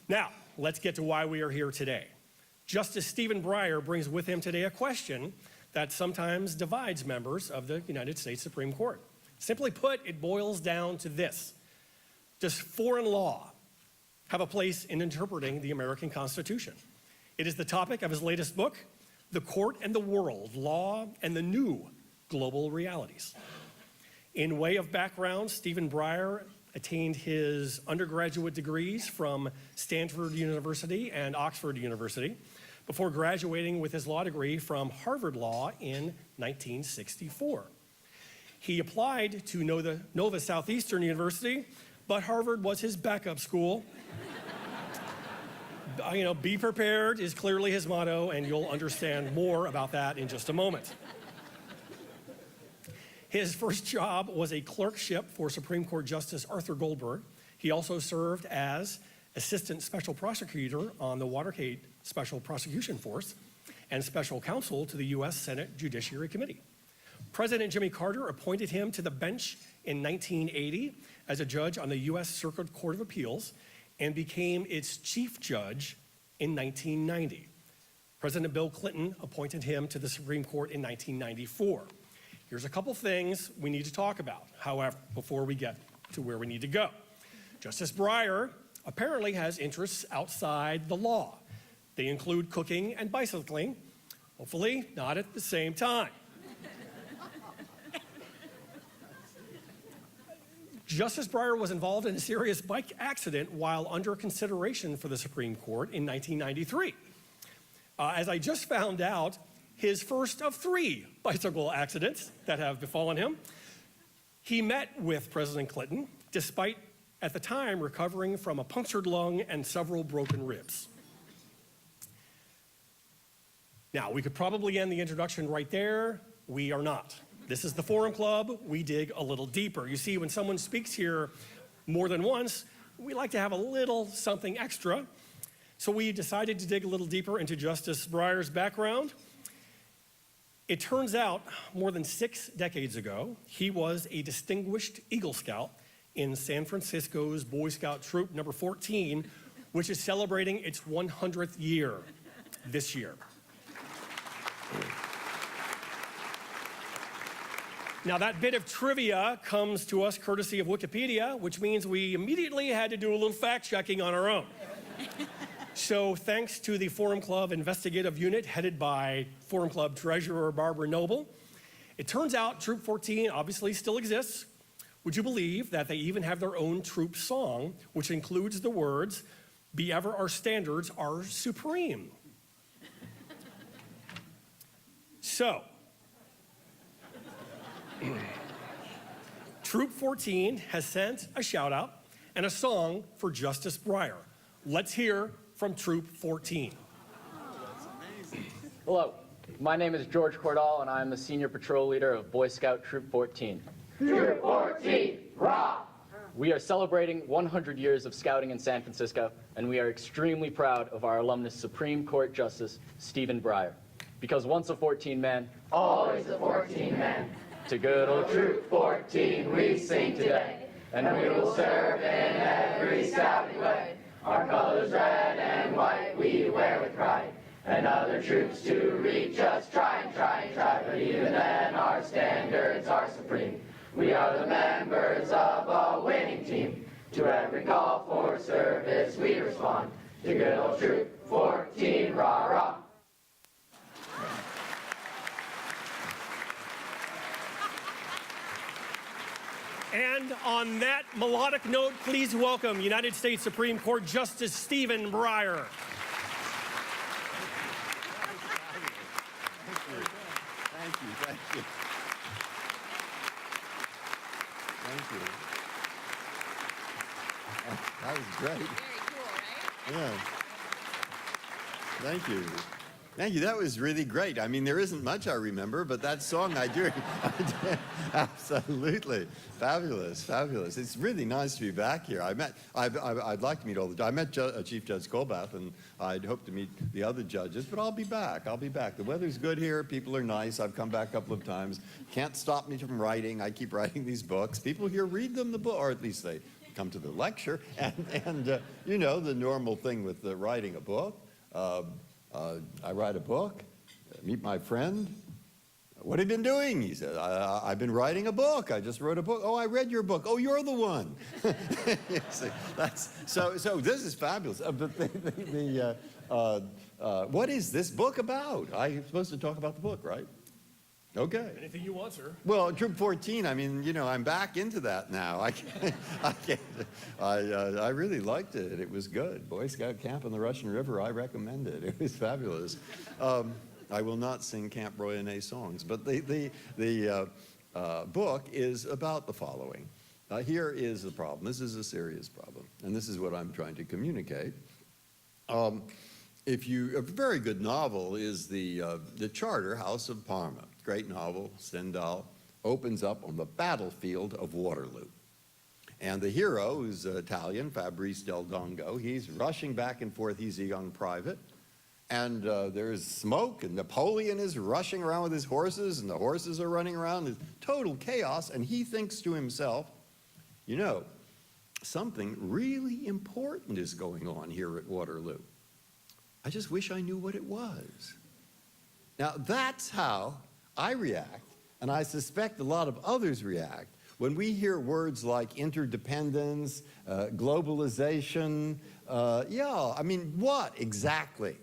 Now, let's get to why we are here today. Justice Stephen Breyer brings with him today a question that sometimes divides members of the United States Supreme Court. Simply put, it boils down to this: does foreign law have a place in interpreting the American Constitution? It is the topic of his latest book, The Court and the World, Law and the New Global Realities. In way of background, Stephen Breyer attained his undergraduate degrees from Stanford University and Oxford University before graduating with his law degree from Harvard Law in 1964. He applied to Nova Southeastern University, but Harvard was his backup school. Be prepared is clearly his motto, and you'll understand more about that in just a moment. His first job was a clerkship for Supreme Court Justice Arthur Goldberg. He also served as Assistant Special Prosecutor on the Watergate Special Prosecution Force and Special Counsel to the U.S. Senate Judiciary Committee. President Jimmy Carter appointed him to the bench in 1980 as a judge on the U.S. Circuit Court of Appeals and became its chief judge in 1990. President Bill Clinton appointed him to the Supreme Court in 1994. Here's a couple things we need to talk about, however, before we get to where we need to go. Justice Breyer apparently has interests outside the law. They include cooking and bicycling, hopefully not at the same time. Justice Breyer was involved in a serious bike accident while under consideration for the Supreme Court in 1993. As I just found out, his first of 3 bicycle accidents that have befallen him. He met with President Clinton, despite at the time recovering from a punctured lung and several broken ribs. Now, we could probably end the introduction right there. We are not. This is the Forum Club. We dig a little deeper. You see, when someone speaks here more than once, we like to have a little something extra. So we decided to dig a little deeper into Justice Breyer's background. It turns out, more than 6 decades ago, he was a distinguished Eagle Scout in San Francisco's Boy Scout Troop number 14, which is celebrating its 100th year this year. Now, that bit of trivia comes to us courtesy of Wikipedia, which means we immediately had to do a little fact-checking on our own. So thanks to the Forum Club investigative unit headed by Forum Club treasurer Barbara Noble, it turns out Troop 14 obviously still exists. Would you believe that they even have their own troop song, which includes the words, "Be ever our standards are supreme." So, Troop 14 has sent a shout out and a song for Justice Breyer. Let's hear from Troop 14. That's amazing. Hello, my name is George Cordall, and I'm the senior patrol leader of Boy Scout Troop 14. Troop 14, rah! We are celebrating 100 years of scouting in San Francisco, and we are extremely proud of our alumnus Supreme Court Justice Stephen Breyer. Because once a 14 man, Always a 14 man. to good old Troop 14 we sing today, and we will serve in every scouting way. Our colors red and white we wear with pride, and other troops to reach us try and try and try, but even then our standards are supreme. We are the members of a winning team. To every call for service we respond. To good old Troop 14, rah rah. And on that melodic note, please welcome United States Supreme Court Justice Stephen Breyer. Thank you. That was great. Very cool, right? Yeah. Thank you. Thank you. That was really great. I mean, there isn't much I remember, but that song I do. Absolutely. Fabulous, fabulous. It's really nice to be back here. I'd like to meet all the, I met Chief Judge Colbath, and I'd hope to meet the other judges, but I'll be back. The weather's good here. People are nice. I've come back a couple of times. Can't stop me from writing. I keep writing these books. People here read them, or at least they come to the lecture. And you know, the normal thing with writing a book. I write a book, meet my friend. What have you been doing? He said, I've been writing a book. I just wrote a book. Oh, I read your book. Oh, you're the one. See, so this is fabulous. But what is this book about? I'm supposed to talk about the book, right? Okay. Anything you want, sir. Well, Troop 14, I mean, you know, I'm back into that now. I really liked it. It was good. Boy Scout Camp on the Russian River, I recommend it. It was fabulous. I will not sing Camp Royonnet songs, but the book is about the following. Here is the problem. This is a serious problem, and this is what I'm trying to communicate. A very good novel is the Charter House of Parma. Great novel. Stendhal opens up on the battlefield of Waterloo. And the hero, who's Italian, Fabrice Del Dongo, he's rushing back and forth. He's a young private. And there's smoke, and Napoleon is rushing around with his horses, and the horses are running around. There's total chaos, and he thinks to himself, you know, something really important is going on here at Waterloo. I just wish I knew what it was. Now, that's how I react, and I suspect a lot of others react, when we hear words like interdependence, globalization. Yeah, I mean, what exactly?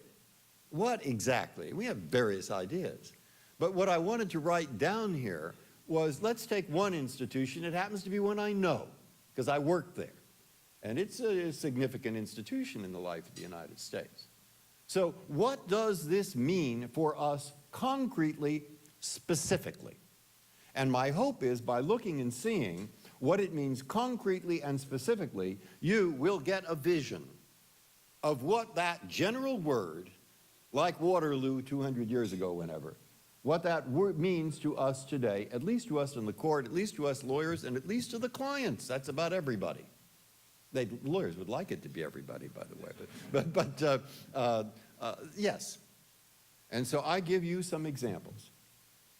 What exactly? We have various ideas. But what I wanted to write down here was, let's take one institution. It happens to be one I know, because I worked there. And it's a significant institution in the life of the United States. So what does this mean for us concretely, specifically? And my hope is, by looking and seeing what it means concretely and specifically, you will get a vision of what that general word, like Waterloo 200 years ago, whenever, what that word means to us today, at least to us in the court, at least to us lawyers, and at least to the clients. That's about everybody. Lawyers would like it to be everybody, by the way. Yes. And so I give you some examples.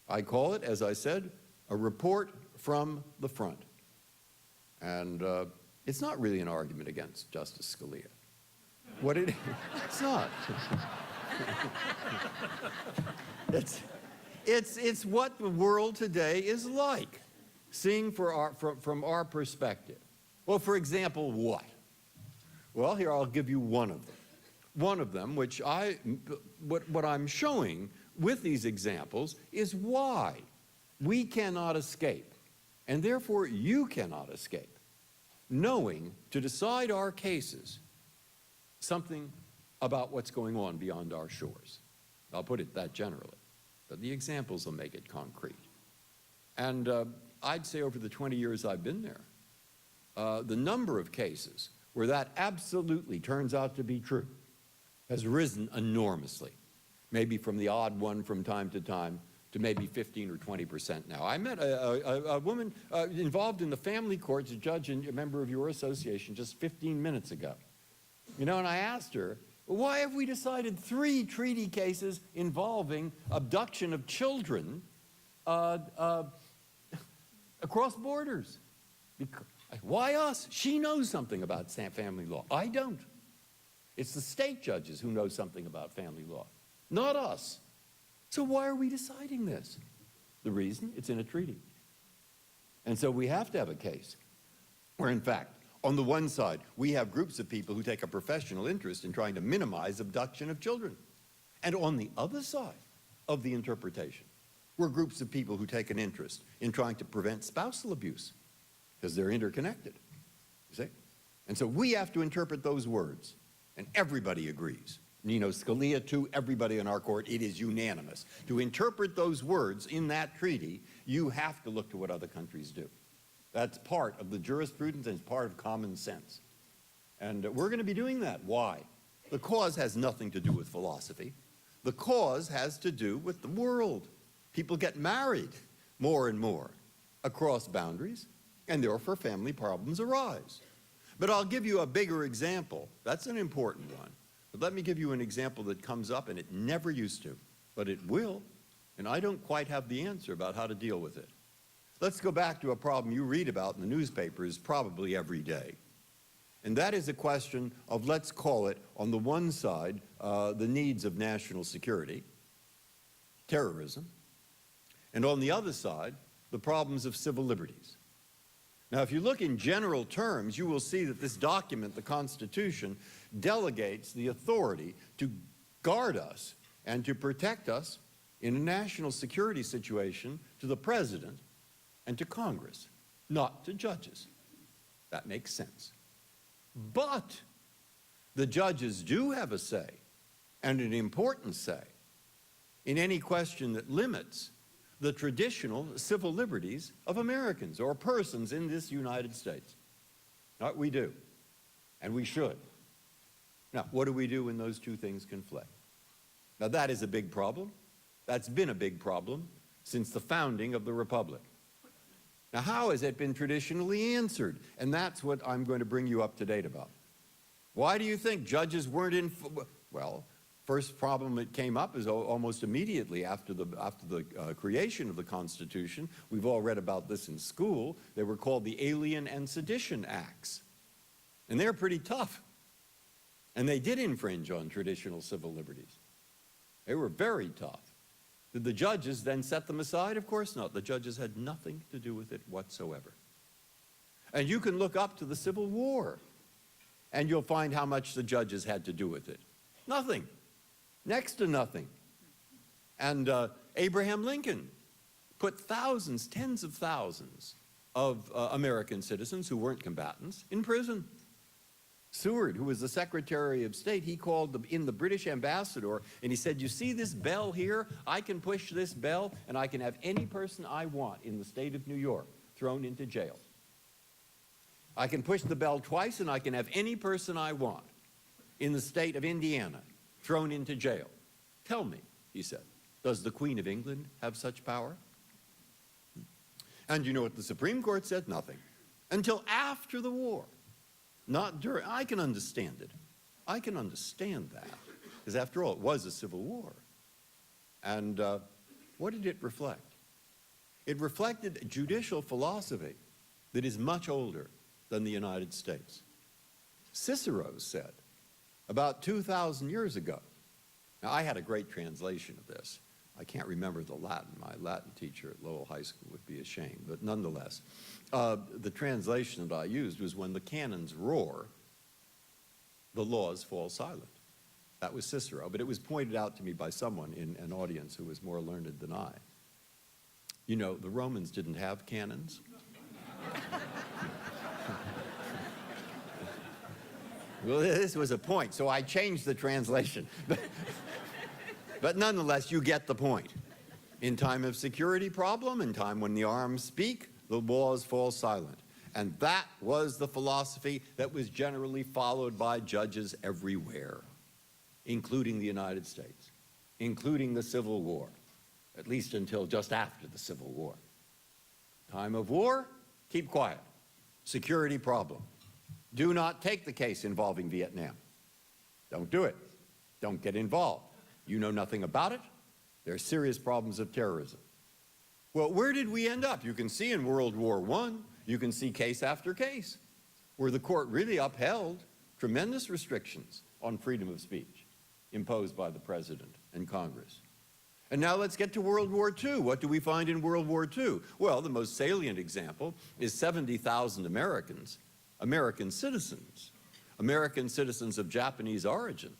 I call it, as I said, a report from the front. And it's not really an argument against Justice Scalia. It's not. It's what the world today is like, seeing from our perspective. Well, for example, what? Well, here I'll give you one of them. One of them, which what I'm showing with these examples is why we cannot escape, and therefore you cannot escape, knowing to decide our cases something about what's going on beyond our shores. I'll put it that generally, but the examples will make it concrete. And I'd say over the 20 years I've been there, the number of cases where that absolutely turns out to be true has risen enormously, maybe from the odd one from time to time to maybe 15 or 20% now. I met a woman involved in the family courts, a judge and a member of your association, just 15 minutes ago. You know, and I asked her, why have we decided 3 treaty cases involving abduction of children across borders? Why us? She knows something about family law. I don't. It's the state judges who know something about family law, not us. So why are we deciding this? The reason, it's in a treaty. And so we have to have a case where, in fact, on the one side, we have groups of people who take a professional interest in trying to minimize abduction of children. And on the other side of the interpretation, we're groups of people who take an interest in trying to prevent spousal abuse, because they're interconnected, you see? And so we have to interpret those words, and everybody agrees. Nino Scalia, too, everybody in our court, it is unanimous. To interpret those words in that treaty, you have to look to what other countries do. That's part of the jurisprudence and it's part of common sense. And we're going to be doing that. Why? The cause has nothing to do with philosophy. The cause has to do with the world. People get married more and more across boundaries, and therefore family problems arise. But I'll give you a bigger example. That's an important one. But let me give you an example that comes up, and it never used to, but it will, and I don't quite have the answer about how to deal with it. Let's go back to a problem you read about in the newspapers probably every day. And that is a question of, let's call it, on the one side, the needs of national security, terrorism, and on the other side, the problems of civil liberties. Now, if you look in general terms, you will see that this document, the Constitution, delegates the authority to guard us and to protect us in a national security situation to the President and to Congress, not to judges. That makes sense. But the judges do have a say, and an important say, in any question that limits the traditional civil liberties of Americans or persons in this United States. Not we do, and we should. Now, what do we do when those two things conflict? Now, that is a big problem. That's been a big problem since the founding of the Republic. Now, how has it been traditionally answered? And that's what I'm going to bring you up to date about. Why do you think judges weren't in? Well, first problem that came up is almost immediately after the creation of the Constitution. We've all read about this in school. They were called the Alien and Sedition Acts. And they're pretty tough. And they did infringe on traditional civil liberties. They were very tough. Did the judges then set them aside? Of course not. The judges had nothing to do with it whatsoever. And you can look up to the Civil War, and you'll find how much the judges had to do with it. Nothing. Next to nothing. And Abraham Lincoln put thousands, tens of thousands of American citizens who weren't combatants in prison. Seward, who was the Secretary of State, he called in the British ambassador and he said, you see this bell here? I can push this bell and I can have any person I want in the state of New York thrown into jail. I can push the bell twice and I can have any person I want in the state of Indiana thrown into jail. Tell me, he said, does the Queen of England have such power? And you know what the Supreme Court said? Nothing. Until after the war. Not during. I can understand it. I can understand that. Because after all, it was a civil war. And what did it reflect? It reflected a judicial philosophy that is much older than the United States. Cicero said, about 2,000 years ago. Now, I had a great translation of this. I can't remember the Latin. My Latin teacher at Lowell High School would be ashamed. But nonetheless, the translation that I used was, when the cannons roar, the laws fall silent. That was Cicero. But it was pointed out to me by someone in an audience who was more learned than I. You know, the Romans didn't have cannons. Well, this was a point, so I changed the translation. But nonetheless, you get the point. In time of security problem, in time when the arms speak, the laws fall silent. And that was the philosophy that was generally followed by judges everywhere, including the United States, including the Civil War, at least until just after the Civil War. Time of war, keep quiet. Security problem. Do not take the case involving Vietnam. Don't do it. Don't get involved. You know nothing about it. There are serious problems of terrorism. Well, where did we end up? You can see in World War I, you can see case after case, where the court really upheld tremendous restrictions on freedom of speech imposed by the President and Congress. And now let's get to World War II. What do we find in World War II? Well, the most salient example is 70,000 Americans, American citizens of Japanese origin,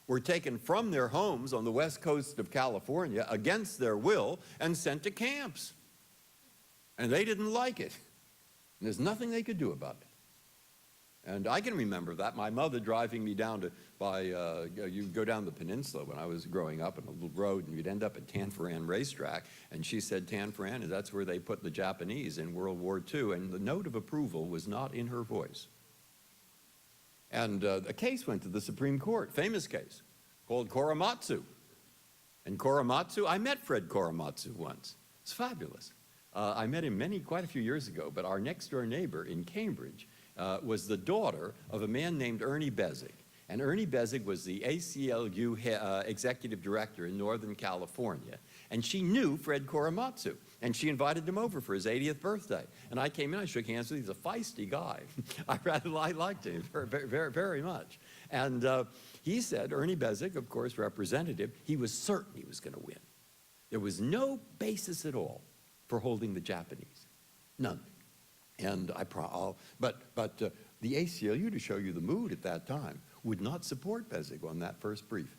were taken from their homes on the west coast of California against their will and sent to camps. And they didn't like it. And there's nothing they could do about it. And I can remember that. My mother driving me down you go down the peninsula when I was growing up on a little road, and you'd end up at Tanforan Racetrack. And she said, Tanforan, that's where they put the Japanese in World War II. And the note of approval was not in her voice. And a case went to the Supreme Court, famous case, called Korematsu. And Korematsu, I met Fred Korematsu once. It's fabulous. I met him quite a few years ago, but our next door neighbor in Cambridge was the daughter of a man named Ernie Bezic. And Ernie Besig was the ACLU executive director in Northern California. And she knew Fred Korematsu. And she invited him over for his 80th birthday. And I came in, I shook hands with him. He's a feisty guy. I liked him very, very, very much. And he said, Ernie Besig, of course, representative, he was certain he was going to win. There was no basis at all for holding the Japanese. None. And but the ACLU, to show you the mood at that time, would not support Besig on that first brief.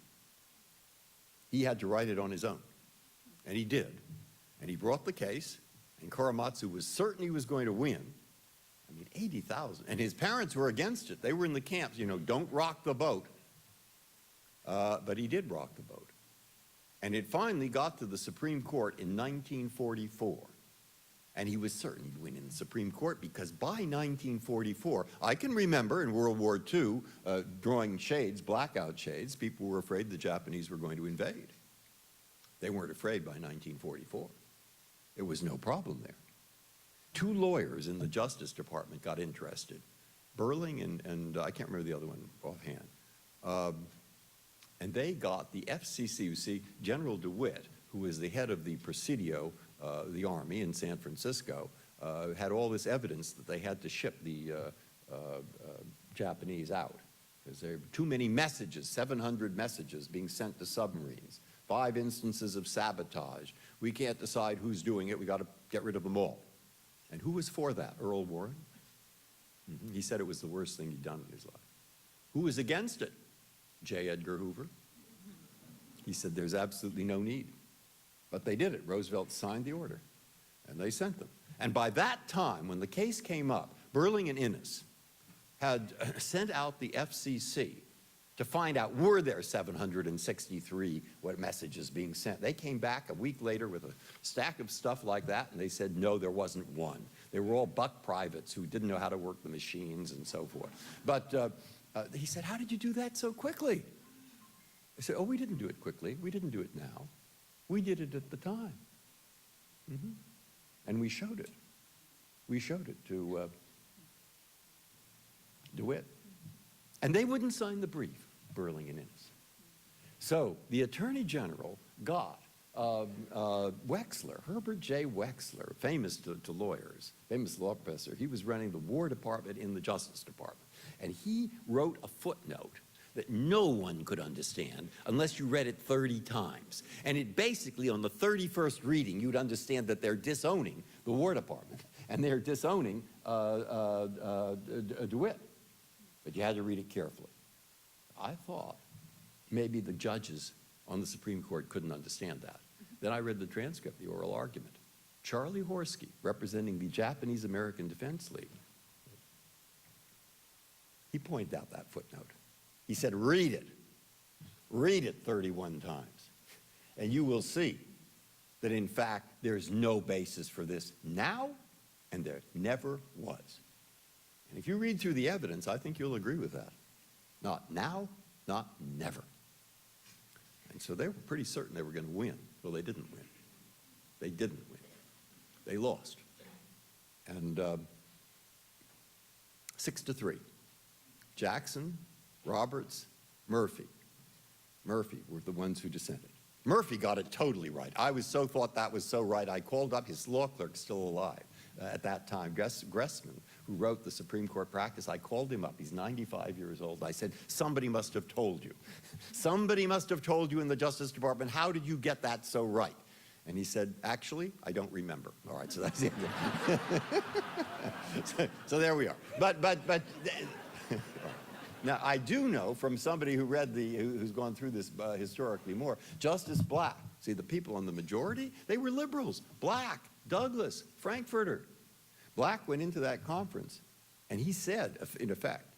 He had to write it on his own. And he did. And he brought the case, and Korematsu was certain he was going to win. I mean, 80,000. And his parents were against it. They were in the camps, you know, don't rock the boat. But he did rock the boat. And it finally got to the Supreme Court in 1944. And he was certain he'd win in the Supreme Court because by 1944, I can remember in World War II, drawing shades, blackout shades, people were afraid the Japanese were going to invade. They weren't afraid by 1944. There was no problem there. Two lawyers in the Justice Department got interested, Burling and I can't remember the other one offhand. And they got the FCC, you see, General DeWitt, who was the head of the Presidio, the Army in San Francisco, had all this evidence that they had to ship the Japanese out. Because there were too many messages, 700 messages being sent to submarines, 5 instances of sabotage. We can't decide who's doing it. We got to get rid of them all. And who was for that? Earl Warren? He said it was the worst thing he'd done in his life. Who was against it? J. Edgar Hoover. He said there's absolutely no need. But they did it. Roosevelt signed the order, and they sent them. And by that time, when the case came up, Burling and Innes had sent out the FCC to find out, were there 763 messages being sent? They came back a week later with a stack of stuff like that, and they said, no, there wasn't one. They were all buck privates who didn't know how to work the machines and so forth. But he said, how did you do that so quickly? I said, oh, we didn't do it quickly. We didn't do it now. We did it at the time. And we showed it. We showed it to DeWitt. And they wouldn't sign the brief, Burling and Innes. So the Attorney General got Wexler, Herbert J. Wexler, famous to lawyers, famous law professor. He was running the War Department in the Justice Department. And he wrote a footnote that no one could understand unless you read it 30 times. And it basically, on the 31st reading, you'd understand that they're disowning the War Department and they're disowning DeWitt. But you had to read it carefully. I thought maybe the judges on the Supreme Court couldn't understand that. Then I read the transcript, the oral argument. Charlie Horsky, representing the Japanese American Defense League, he pointed out that footnote. He said, read it 31 times, and you will see that in fact there's no basis for this now, and there never was. And if you read through the evidence, I think you'll agree with that. Not now, not never. And so they were pretty certain they were going to win. Well, they didn't win. They didn't win. They lost. And 6-3. Jackson, Roberts, Murphy were the ones who dissented. Murphy got it totally right. I thought that was so right. I called up his law clerk, still alive at that time, Gressman, who wrote the Supreme Court practice. I called him up. He's 95 years old. I said, somebody must have told you. Somebody must have told you in the Justice Department. How did you get that so right? And he said, actually, I don't remember. All right, so that's it. so there we are. But now, I do know from somebody who read who's gone through this historically more, Justice Black. See, the people on the majority, they were liberals. Black, Douglas, Frankfurter. Black went into that conference, and he said, in effect,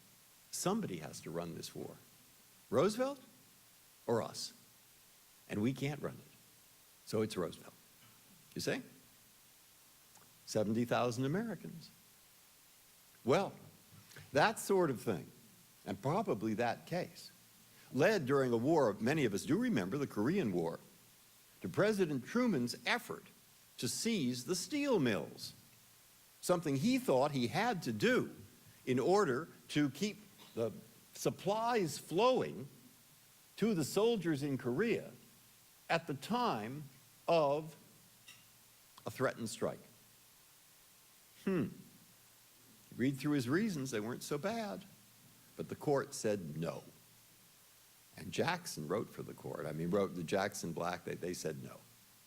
somebody has to run this war. Roosevelt or us? And we can't run it. So it's Roosevelt. You see? 70,000 Americans. Well, that sort of thing, and probably that case, led during a war, many of us do remember, the Korean War, to President Truman's effort to seize the steel mills, something he thought he had to do in order to keep the supplies flowing to the soldiers in Korea at the time of a threatened strike. Read through his reasons, they weren't so bad. But the court said no. And Jackson wrote for the court. I mean, wrote the Jackson Black, they said no.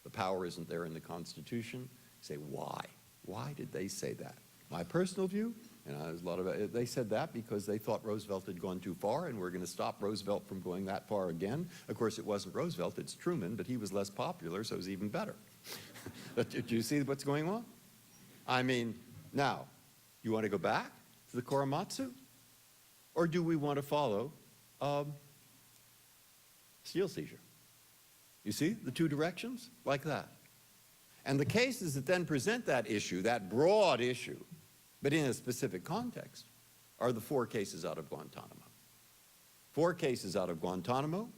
The power isn't there in the Constitution. You say, why? Why did they say that? My personal view, and there's a lot of, they said that because they thought Roosevelt had gone too far and we're going to stop Roosevelt from going that far again. Of course, it wasn't Roosevelt, it's Truman, but he was less popular, so it was even better. Did you see what's going on? I mean, now, you want to go back to the Korematsu? Or do we want to follow steel seizure? You see the two directions like that. And the cases that then present that issue, that broad issue, but in a specific context, are the 4 cases out of Guantanamo. 4 cases out of Guantanamo,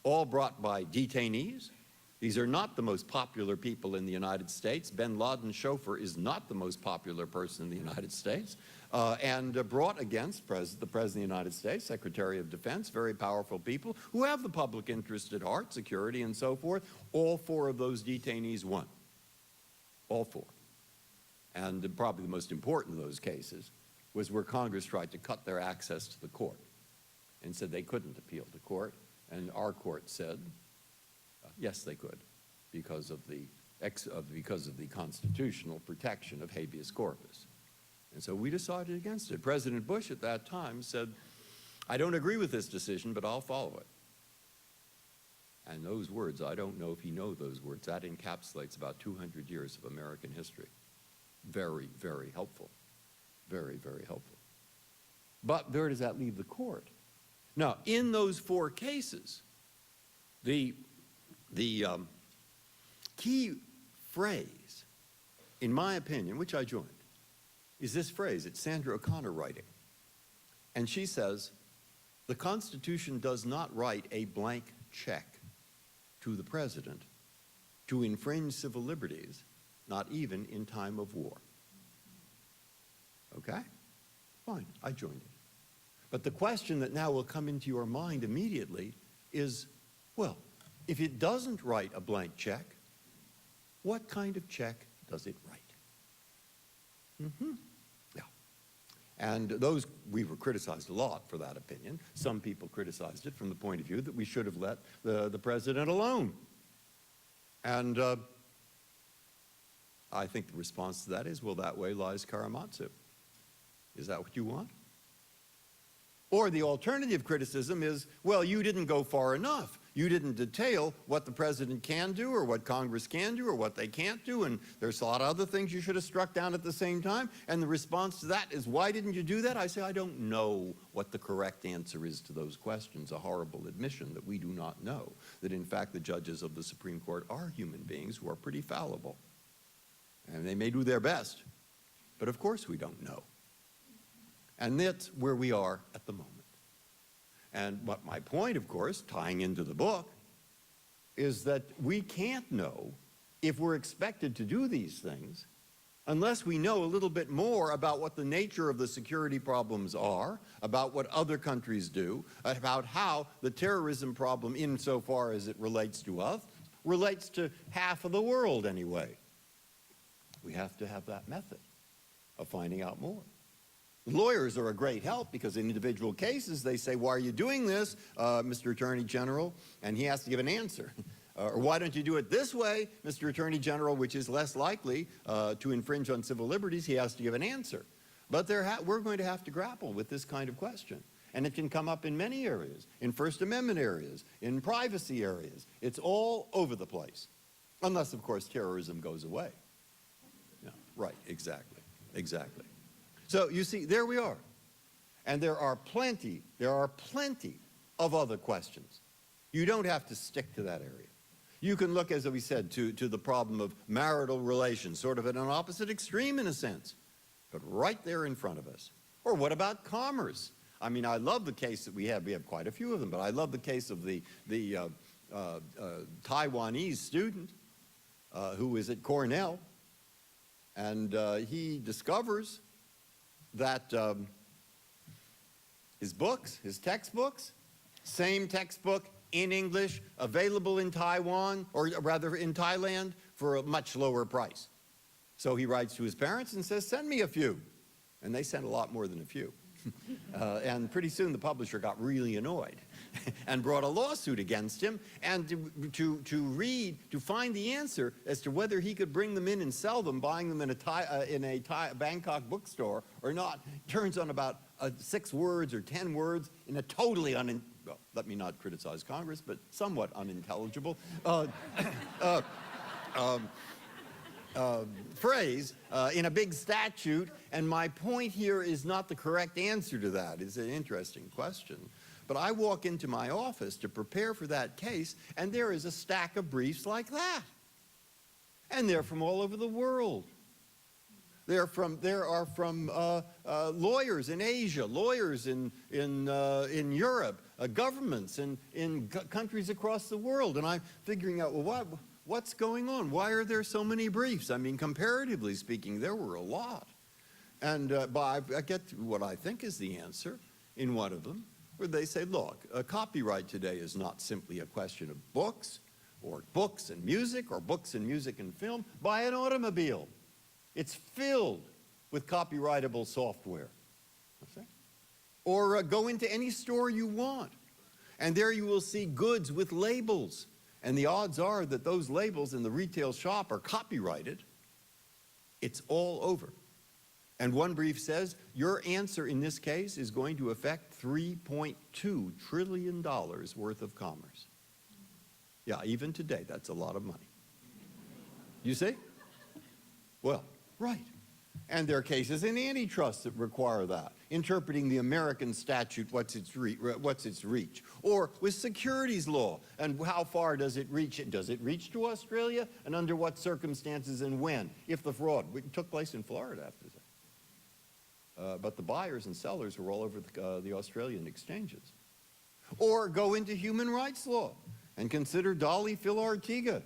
all brought by detainees. These are not the most popular people in the United States. Bin Laden's chauffeur is not the most popular person in the United States. And brought against the President of the United States, Secretary of Defense, very powerful people who have the public interest at heart, security and so forth. All 4 of those detainees won. All 4. And probably the most important of those cases was where Congress tried to cut their access to the court and said they couldn't appeal to court. And our court said, yes, they could, because of the constitutional protection of habeas corpus. And so we decided against it. President Bush at that time said, I don't agree with this decision, but I'll follow it. And those words, I don't know if you know those words, that encapsulates about 200 years of American history. Very, very helpful. Very, very helpful. But where does that leave the court? Now, in those 4 cases, the key phrase, in my opinion, which I joined, is this phrase. It's Sandra O'Connor writing. And she says, the Constitution does not write a blank check to the president to infringe civil liberties, not even in time of war. Okay? Fine, I joined it. But the question that now will come into your mind immediately is, well, if it doesn't write a blank check, what kind of check does it write? Yeah. And those, we were criticized a lot for that opinion. Some people criticized it from the point of view that we should have let the president alone. And I think the response to that is, well, that way lies Karamazov. Is that what you want? Or the alternative criticism is, well, you didn't go far enough. You didn't detail what the president can do or what Congress can do or what they can't do, and there's a lot of other things you should have struck down at the same time. And the response to that is, why didn't you do that? I say, I don't know what the correct answer is to those questions, a horrible admission that we do not know, that in fact the judges of the Supreme Court are human beings who are pretty fallible. And they may do their best, but of course we don't know. And that's where we are at the moment. And what my point, of course, tying into the book, is that we can't know if we're expected to do these things unless we know a little bit more about what the nature of the security problems are, about what other countries do, about how the terrorism problem, insofar as it relates to us, relates to half of the world anyway. We have to have that method of finding out more. Lawyers are a great help because in individual cases they say, why are you doing this, Mr. Attorney General? And he has to give an answer. Or why don't you do it this way, Mr. Attorney General, which is less likely to infringe on civil liberties? He has to give an answer. But we're going to have to grapple with this kind of question. And it can come up in many areas, in First Amendment areas, in privacy areas. It's all over the place. Unless, of course, terrorism goes away. Yeah, right, exactly, exactly. So you see, there we are. And there are plenty of other questions. You don't have to stick to that area. You can look, as we said, to the problem of marital relations, sort of at an opposite extreme in a sense, but right there in front of us. Or what about commerce? I mean, I love the case that we have quite a few of them, but I love the case of the Taiwanese student who is at Cornell, and he discovers that His books, his textbooks, same textbook in English, available in Taiwan, or rather in Thailand, for a much lower price. So he writes to his parents and says, send me a few. And they sent a lot more than a few. And pretty soon the publisher got really annoyed and brought a lawsuit against him, and to find the answer as to whether he could bring them in and sell them, buying them in a Bangkok bookstore or not, turns on about 6 words or 10 words in a totally well, let me not criticize Congress, but somewhat unintelligible phrase in a big statute. And my point here is not the correct answer to that. It's an interesting question. But I walk into my office to prepare for that case, and there is a stack of briefs like that. And they're from all over the world. There are from lawyers in Asia, lawyers in Europe, governments in countries across the world. And I'm figuring out, well, what's going on? Why are there so many briefs? I mean, comparatively speaking, there were a lot. And I get to what I think is the answer in one of them, where they say, look, copyright today is not simply a question of books, or books and music, or books and music and film. Buy an automobile. It's filled with copyrightable software. Or go into any store you want, and there you will see goods with labels. And the odds are that those labels in the retail shop are copyrighted. It's all over. And one brief says, your answer in this case is going to affect $3.2 trillion worth of commerce. Yeah, even today, that's a lot of money. You see? Well, right. And there are cases in antitrust that require that, interpreting the American statute, what's its reach. Or with securities law, and how far does it reach? Does it reach to Australia? And under what circumstances and when? If the fraud took place in Florida after that. But the buyers and sellers were all over the Australian exchanges. Or go into human rights law and consider Dolly Phil-Ortega,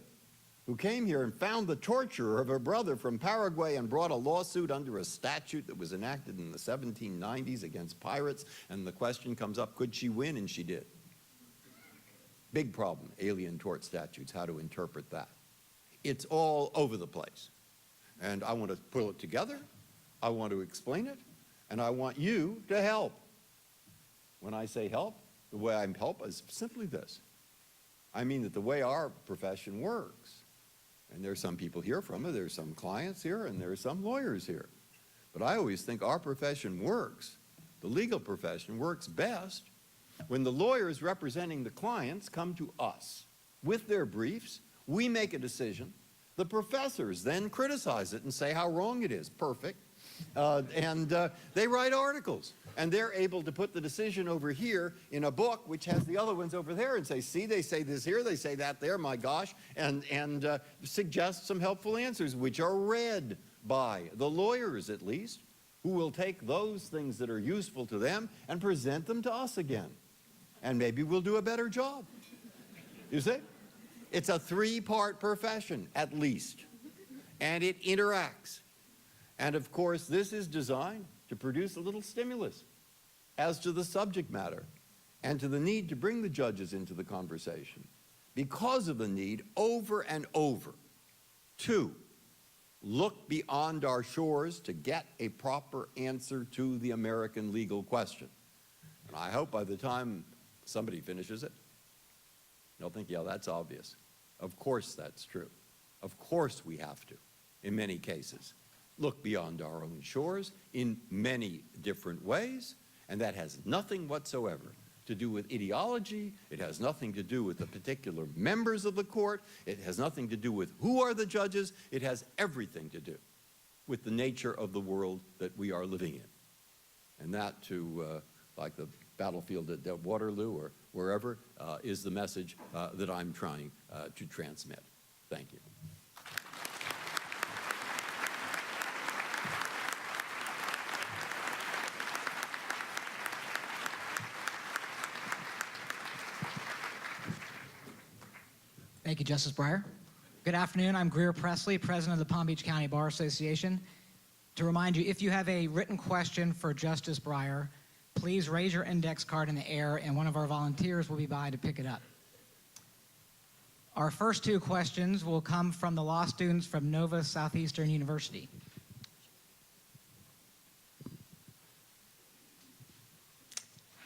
who came here and found the torture of her brother from Paraguay and brought a lawsuit under a statute that was enacted in the 1790s against pirates. And the question comes up, could she win? And she did. Big problem, alien tort statutes, how to interpret that. It's all over the place. And I want to pull it together. I want to explain it. And I want you to help. When I say help, the way I help is simply this. I mean that the way our profession works, and there's some people here from it, there's some clients here, and there's some lawyers here. But I always think our profession works, the legal profession works best, when the lawyers representing the clients come to us with their briefs, we make a decision, the professors then criticize it and say how wrong it is. Perfect. They write articles, and they're able to put the decision over here in a book which has the other ones over there and say, see, they say this here, they say that there, my gosh, and suggest some helpful answers which are read by the lawyers at least, who will take those things that are useful to them and present them to us again. And maybe we'll do a better job. You see? It's a 3-part profession at least, and it interacts. And of course, this is designed to produce a little stimulus as to the subject matter and to the need to bring the judges into the conversation because of the need over and over to look beyond our shores to get a proper answer to the American legal question. And I hope by the time somebody finishes it, they'll think, yeah, that's obvious. Of course that's true. Of course we have to, in many cases, look beyond our own shores in many different ways, and that has nothing whatsoever to do with ideology. It has nothing to do with the particular members of the court. It has nothing to do with who are the judges. It has everything to do with the nature of the world that we are living in. And that, to like the battlefield at Waterloo or wherever, is the message that I'm trying to transmit. Thank you. Thank you, Justice Breyer. Good afternoon. I'm Greer Presley, President of the Palm Beach County Bar Association. To remind you, if you have a written question for Justice Breyer, please raise your index card in the air, and one of our volunteers will be by to pick it up. Our first two questions will come from the law students from Nova Southeastern University.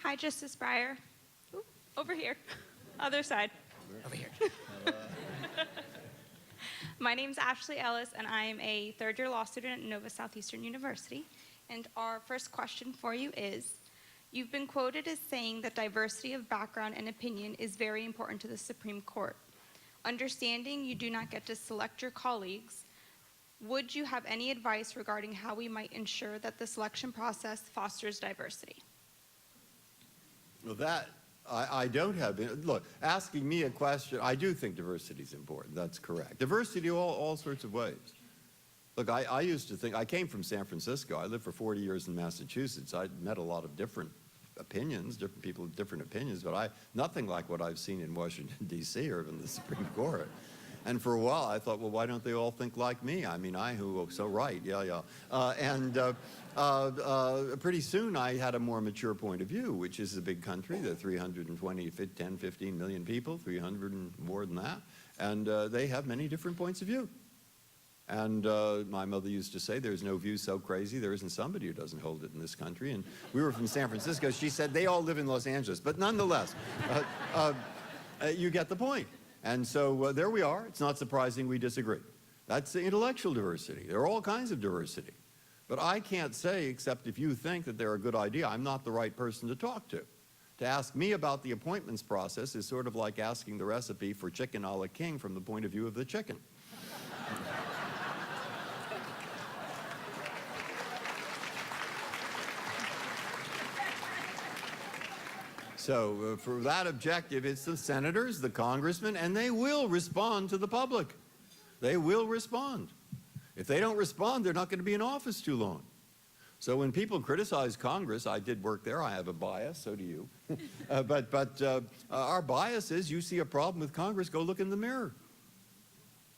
Hi, Justice Breyer. Ooh, over here, other side. Over here. My name's Ashley Ellis, and I am a third-year law student at Nova Southeastern University. And our first question for you is, you've been quoted as saying that diversity of background and opinion is very important to the Supreme Court. Understanding you do not get to select your colleagues, would you have any advice regarding how we might ensure that the selection process fosters diversity? Well, that, I don't have, look, asking me a question, I do think diversity is important, that's correct. Diversity all sorts of ways. Look, I used to think, I came from San Francisco, I lived for 40 years in Massachusetts, I met a lot of different opinions, different people with different opinions, but nothing like what I've seen in Washington, D.C. or in the Supreme Court. And for a while, I thought, well, why don't they all think like me? I mean, who was so right, yeah. Pretty soon, I had a more mature point of view, which is a big country. There are 10, 15 million people, 300 and more than that. And they have many different points of view. And my mother used to say, there's no view so crazy, there isn't somebody who doesn't hold it in this country. And we were from San Francisco. She said, they all live in Los Angeles. But nonetheless, you get the point. And so there we are. It's not surprising we disagree. That's the intellectual diversity. There are all kinds of diversity. But I can't say, except if you think that they're a good idea, I'm not the right person to talk to. To ask me about the appointments process is sort of like asking the recipe for chicken a la king from the point of view of the chicken. So for that objective, it's the senators, the congressmen, and they will respond to the public. They will respond. If they don't respond, they're not going to be in office too long. So when people criticize Congress, I did work there, I have a bias, so do you. But our bias is, you see a problem with Congress, go look in the mirror.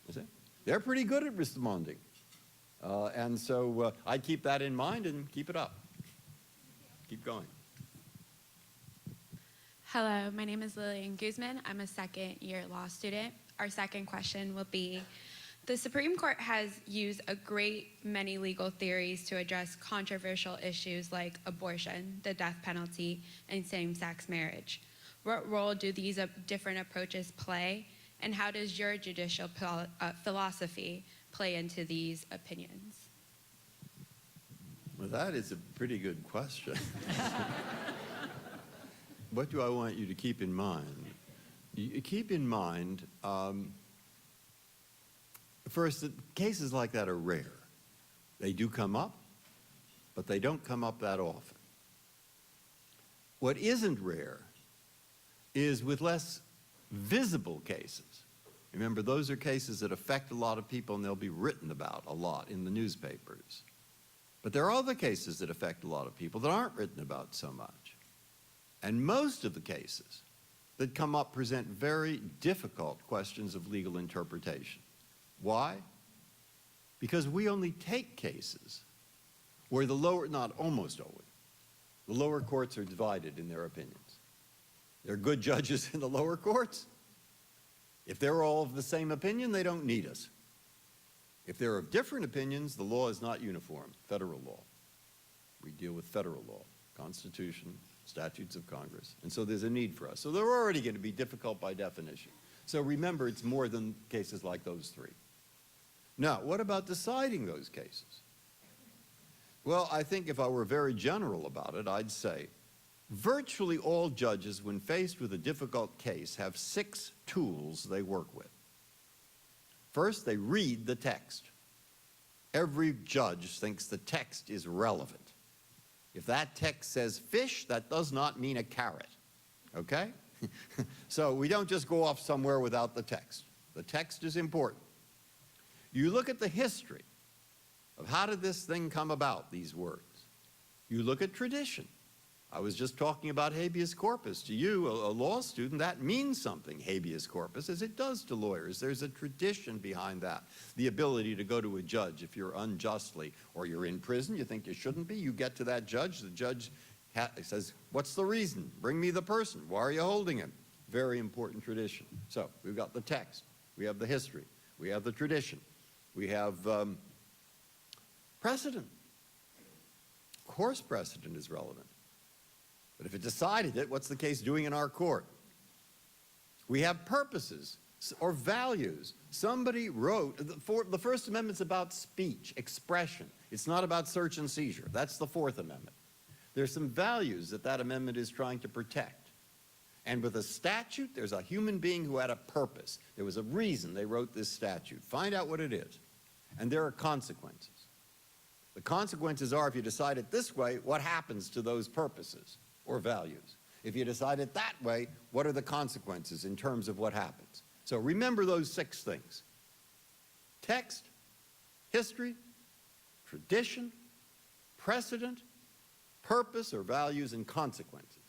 You see? They're pretty good at responding. And so I keep that in mind and keep it up. Keep going. Hello, my name is Lillian Guzman. I'm a second-year law student. Our second question will be, the Supreme Court has used a great many legal theories to address controversial issues like abortion, the death penalty, and same-sex marriage. What role do these different approaches play, and how does your judicial philosophy play into these opinions? Well, that is a pretty good question. What do I want you to keep in mind? You keep in mind, first, that cases like that are rare. They do come up, but they don't come up that often. What isn't rare is with less visible cases. Remember, those are cases that affect a lot of people and they'll be written about a lot in the newspapers. But there are other cases that affect a lot of people that aren't written about so much. And most of the cases that come up present very difficult questions of legal interpretation. Why? Because we only take cases where the lower, not almost always, the lower courts are divided in their opinions. There are good judges in the lower courts. If they're all of the same opinion, they don't need us. If they're of different opinions, the law is not uniform, federal law. We deal with federal law, Constitution, statutes of Congress. And so there's a need for us. So they're already going to be difficult by definition. So remember, it's more than cases like those three. Now, what about deciding those cases? Well, I think if I were very general about it, I'd say virtually all judges, when faced with a difficult case, have 6 tools they work with. First, they read the text. Every judge thinks the text is relevant. If that text says fish, that does not mean a carrot, okay? So we don't just go off somewhere without the text. The text is important. You look at the history of how did this thing come about, these words. You look at tradition. I was just talking about habeas corpus. To you, a law student, that means something, habeas corpus, as it does to lawyers. There's a tradition behind that. The ability to go to a judge if you're unjustly or you're in prison, you think you shouldn't be, you get to that judge, the judge It says, what's the reason? Bring me the person. Why are you holding him? Very important tradition. So we've got the text. We have the history. We have the tradition. We have precedent. Of course precedent is relevant. But if it decided it, what's the case doing in our court? We have purposes or values. Somebody wrote, the First Amendment's about speech, expression. It's not about search and seizure. That's the Fourth Amendment. There's some values that that amendment is trying to protect. And with a statute, there's a human being who had a purpose. There was a reason they wrote this statute. Find out what it is. And there are consequences. The consequences are, if you decide it this way, what happens to those purposes or values? If you decide it that way, what are the consequences in terms of what happens? So remember those 6 things: text, history, tradition, precedent, purpose or values, and consequences.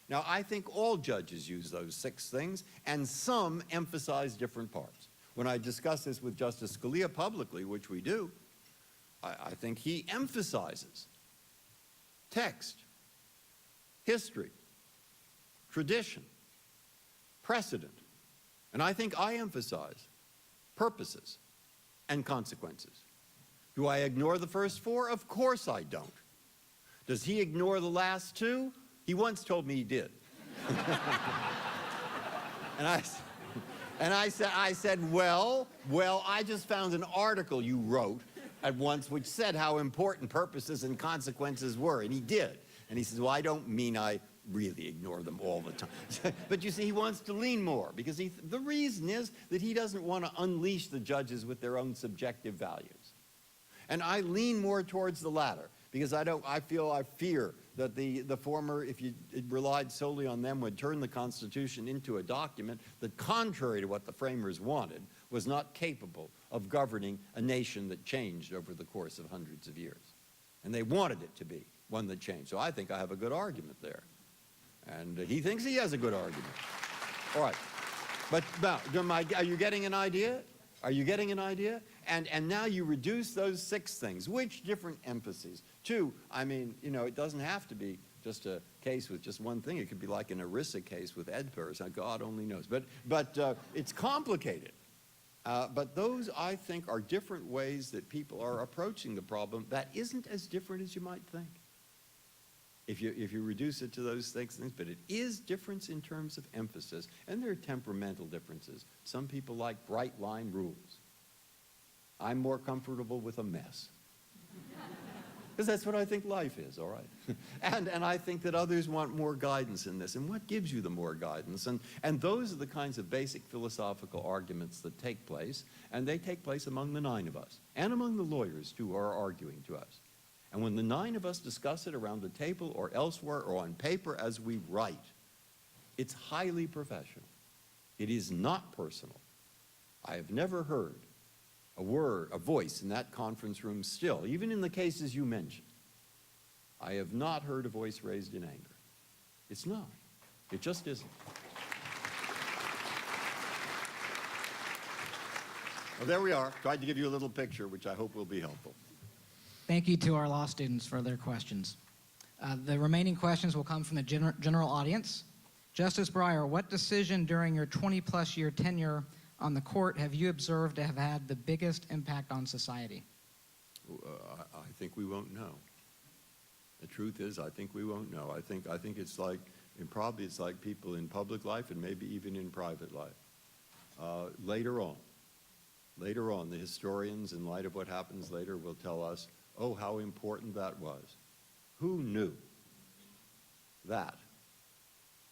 Now, I think all judges use those 6 things, and some emphasize different parts. When I discuss this with Justice Scalia publicly, which we do, I think he emphasizes text, history, tradition, precedent, and I think I emphasize purposes and consequences. Do I ignore the first 4? Of course I don't. Does he ignore the last 2? He once told me he did. and I said, well, I just found an article you wrote at once which said how important purposes and consequences were, and he did. And he says, well, I don't mean I really ignore them all the time. But you see, he wants to lean more, because the reason is that he doesn't want to unleash the judges with their own subjective values. And I lean more towards the latter, because I fear that the former, if you relied solely on them, would turn the Constitution into a document that, contrary to what the framers wanted, was not capable of governing a nation that changed over the course of hundreds of years. And they wanted it to be one that changed. So I think I have a good argument there. And he thinks he has a good argument. All right. But now, are you getting an idea? Are you getting an idea? And now you reduce those 6 things. Which different emphases? 2, I mean, you know, it doesn't have to be just a case with just one thing. It could be like an ERISA case with EDPA, so God only knows. But it's complicated. But those, I think, are different ways that people are approaching the problem that isn't as different as you might think. If you reduce it to those 6 things, but it is difference in terms of emphasis, and there are temperamental differences. Some people like bright line rules. I'm more comfortable with a mess. Because that's what I think life is, all right? and I think that others want more guidance in this. And what gives you the more guidance? And those are the kinds of basic philosophical arguments that take place, and they take place among the 9 of us, and among the lawyers who are arguing to us. And when the 9 of us discuss it around the table or elsewhere or on paper as we write, it's highly professional. It is not personal. I have never heard a voice in that conference room still, even in the cases you mentioned. I have not heard a voice raised in anger. It's not. It just isn't. Well, there we are. Tried to give you a little picture, which I hope will be helpful. Thank you to our law students for their questions. The remaining questions will come from the general audience. Justice Breyer, what decision during your 20-plus year tenure on the court have you observed to have had the biggest impact on society? I think we won't know. The truth is, I think we won't know. I think it's like, and probably it's like people in public life and maybe even in private life. Later on, the historians, in light of what happens later, will tell us, oh, how important that was. Who knew that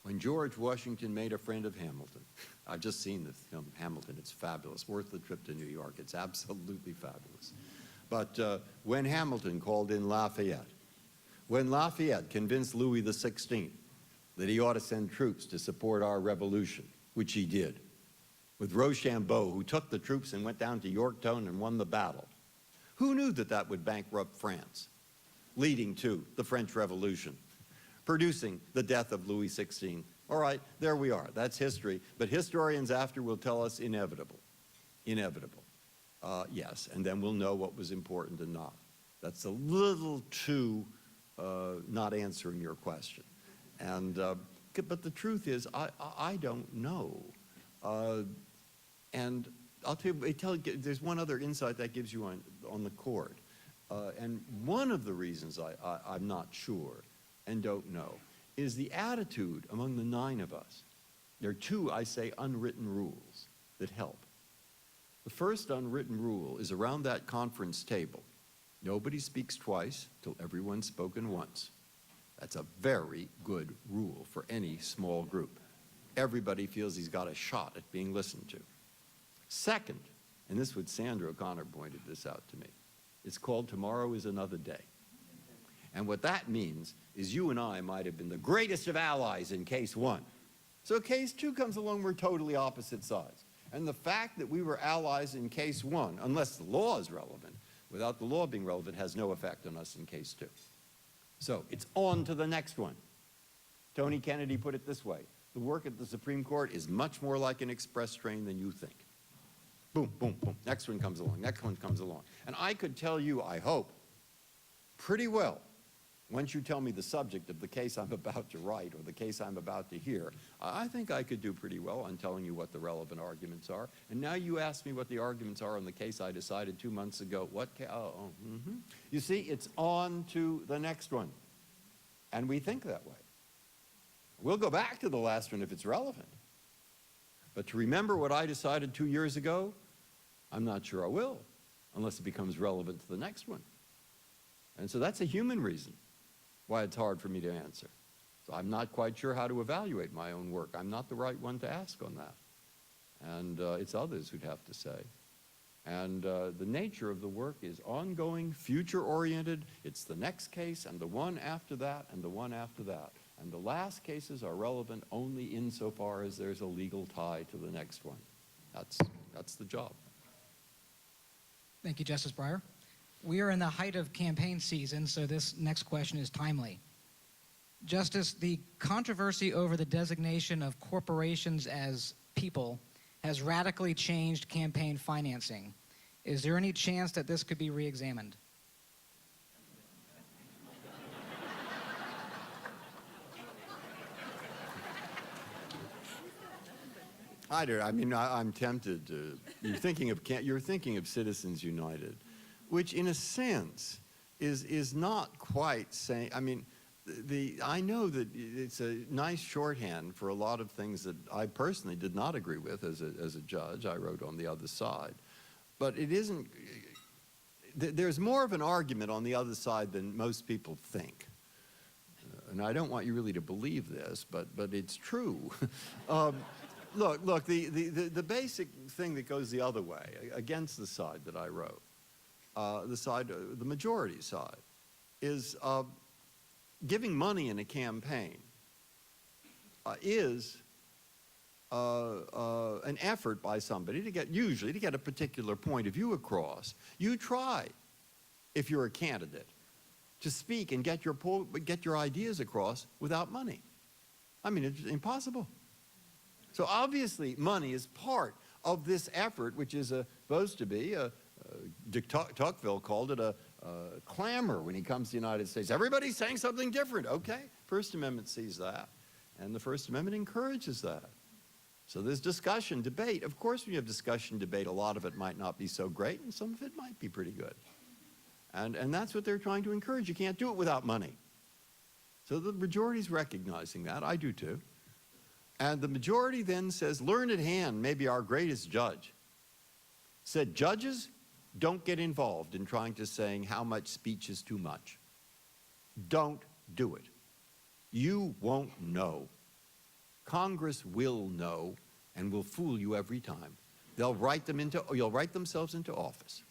when George Washington made a friend of Hamilton? I've just seen the film Hamilton. It's fabulous. Worth the trip to New York. It's absolutely fabulous. But when Hamilton called in Lafayette, when Lafayette convinced Louis XVI that he ought to send troops to support our revolution, which he did, with Rochambeau, who took the troops and went down to Yorktown and won the battle, who knew that that would bankrupt France, leading to the French Revolution, producing the death of Louis XVI? All right, there we are. That's history. But historians after will tell us inevitable. Inevitable. Yes, and then we'll know what was important and not. That's a little too not answering your question. And, but the truth is, I don't know. And I'll tell you, there's one other insight that gives you on the court. And one of the reasons I'm not sure and don't know is the attitude among the 9 of us. There are 2, I say, unwritten rules that help. The first unwritten rule is around that conference table. Nobody speaks twice till everyone's spoken once. That's a very good rule for any small group. Everybody feels he's got a shot at being listened to. Second, and this was Sandra O'Connor pointed this out to me, it's called Tomorrow is Another Day. And what that means is you and I might have been the greatest of allies in case 1. So case 2 comes along, we're totally opposite sides. And the fact that we were allies in case 1, unless the law is relevant, without the law being relevant, has no effect on us in case 2. So it's on to the next one. Tony Kennedy put it this way: the work at the Supreme Court is much more like an express train than you think. Boom, boom, boom. Next one comes along, next one comes along. And I could tell you, I hope, pretty well, once you tell me the subject of the case I'm about to write or the case I'm about to hear, I think I could do pretty well on telling you what the relevant arguments are. And now you ask me what the arguments are on the case I decided 2 months ago. You see, it's on to the next one. And we think that way. We'll go back to the last one if it's relevant. But to remember what I decided 2 years ago, I'm not sure I will, unless it becomes relevant to the next one. And so that's a human reason why it's hard for me to answer. So I'm not quite sure how to evaluate my own work. I'm not the right one to ask on that. And it's others who'd have to say. And the nature of the work is ongoing, future-oriented. It's the next case and the one after that and the one after that. And the last cases are relevant only insofar as there's a legal tie to the next one. That's the job. Thank you, Justice Breyer. We are in the height of campaign season, so this next question is timely. Justice, the controversy over the designation of corporations as people has radically changed campaign financing. Is there any chance that this could be re-examined? I'm tempted to. You're thinking of Citizens United, which in a sense is not quite saying. I know that it's a nice shorthand for a lot of things that I personally did not agree with as a judge. I wrote on the other side, but it isn't. There's more of an argument on the other side than most people think, and I don't want you really to believe this, but it's true. Look. The basic thing that goes the other way against the side that I wrote, the majority side, is. Giving money in a campaign is an effort by somebody usually to get a particular point of view across. You try, if you're a candidate, to speak and get your ideas across without money. It's impossible. So obviously, money is part of this effort, which is supposed to be Dick Tocqueville called it a clamor when he comes to the United States. Everybody's saying something different. Okay, First Amendment sees that, and the First Amendment encourages that. So there's discussion, debate. Of course, when you have discussion, debate, a lot of it might not be so great, and some of it might be pretty good. And that's what they're trying to encourage. You can't do it without money. So the majority's recognizing that. I do too. And the majority then says, learned hand, maybe our greatest judge, said, judges, don't get involved in trying to saying how much speech is too much. Don't do it. You won't know. Congress will know and will fool you every time. You'll write themselves into office.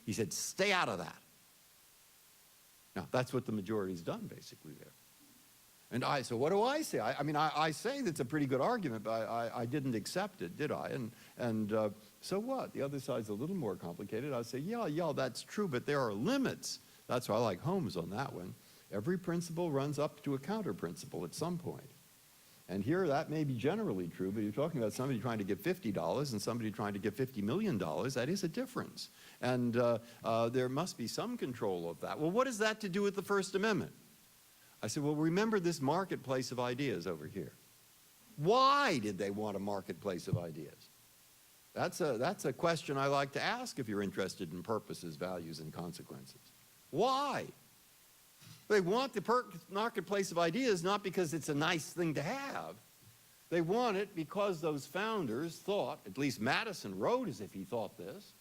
He said, stay out of that. Now, that's what the majority's done basically there. And so what do I say? I say that's a pretty good argument, but I didn't accept it, did I? And so what? The other side's a little more complicated. I say, yeah, that's true, but there are limits. That's why I like Holmes on that one. Every principle runs up to a counter principle at some point. And here that may be generally true, but you're talking about somebody trying to get $50 and somebody trying to get $50 million. That is a difference. And there must be some control of that. Well, what is that to do with the First Amendment? I said, well, remember this marketplace of ideas over here. Why did they want a marketplace of ideas? That's a question I like to ask if you're interested in purposes, values, and consequences. Why? They want the marketplace of ideas not because it's a nice thing to have. They want it because those founders thought, at least Madison wrote as if he thought this,